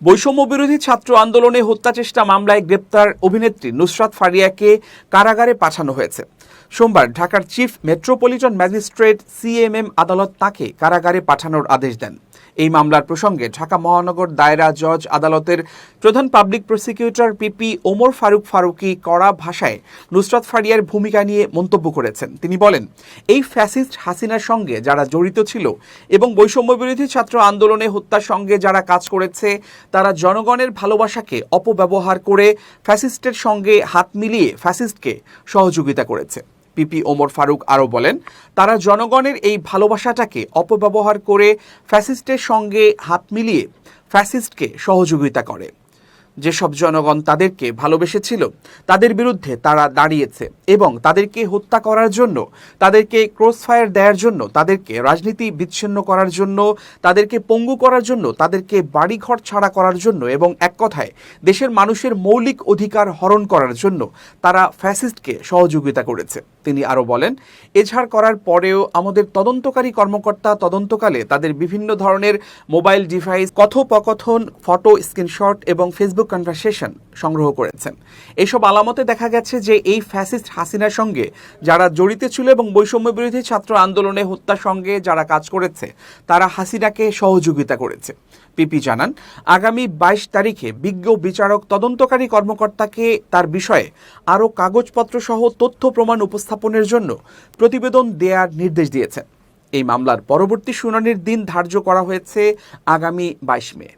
বৈষম্য বিরোধী ছাত্র আন্দোলনে হত্যা চেষ্টা মামলায় গ্রেপ্তার অভিনেত্রী নুসরাত ফারিয়াকে কারাগারে পাঠানো হয়েছে। সোমবার ঢাকার চিফ মেট্রোপলিটন ম্যাজিস্ট্রেট সিএমএম আদালত তাকে কারাগারে পাঠানোর আদেশ দেন। এই মামলার প্রসঙ্গে ঢাকা মহানগর দায়রা জজ আদালতের প্রধান public prosecutor PP Omar Faruqui কড়া ভাষায় নুসরাত ফারিয়ার ভূমিকা নিয়ে মন্তব্য করেছেন। তিনি বলেন, এই ফ্যাসিস্ট হাসিনার সঙ্গে যারা জড়িত ছিল এবং বৈষম্য বিরোধী ছাত্র আন্দোলনে হত্যার সঙ্গে যারা কাজ করেছে তারা জনগণের ভালোবাসাকে অপব্যবহার করে ফ্যাসিস্টের সঙ্গে হাত মিলিয়ে ফ্যাসিস্টকে সহযোগিতা করেছে। পিপি ওমর ফারুক আরও বলেন, তারা জনগণের এই ভালোবাসাটাকে অপব্যবহার করে ফ্যাসিস্টের সঙ্গে হাত মিলিয়ে ফ্যাসিস্টকে সহযোগিতা করে। যেসব জনগণ তাদেরকে ভালোবেসেছিল তাদের বিরুদ্ধে তারা দাঁড়িয়েছে এবং তাদেরকে হত্যা করার জন্য, তাদেরকে ক্রসফায়ার দেওয়ার জন্য, তাদেরকে রাজনীতি বিচ্ছিন্ন করার জন্য, তাদেরকে পঙ্গু করার জন্য, তাদেরকে বাড়িঘর ছাড়া করার জন্য এবং এক কথায় দেশের মানুষের মৌলিক অধিকার হরণ করার জন্য তারা ফ্যাসিস্টকে সহযোগিতা করেছে। তিনি আরও বলেন, এজাহার করার পরেও আমাদের তদন্তকারী কর্মকর্তা তদন্তকালে তাদের বিভিন্ন ধরনের মোবাইল ডিভাইস, কথোপকথন, ফটো, স্ক্রিনশট এবং ফেসবুক কনভারসেশন সংগ্রহ করেছেন। এইসব আলামতে দেখা গেছে যে এই ফ্যাসিস্ট হাসিনার সঙ্গে যারা জড়িত ছিল এবং বৈষম্য বিরোধী ছাত্র আন্দোলনে হত্যার সঙ্গে যারা কাজ করেছে তারা হাসিনাকে সহযোগিতা করেছে। পিপি জানান, আগামী 22 তারিখে বিজ্ঞ বিচারক তদন্তকারী কর্মকর্তাকে তার বিষয়ে আরও কাগজপত্র সহ তথ্য প্রমাণ উপস্থাপনের জন্য প্রতিবেদন দেওয়ার নির্দেশ দিয়েছেন। এই মামলার পরবর্তী শুনানির দিন ধার্য করা হয়েছে আগামী 22 মে।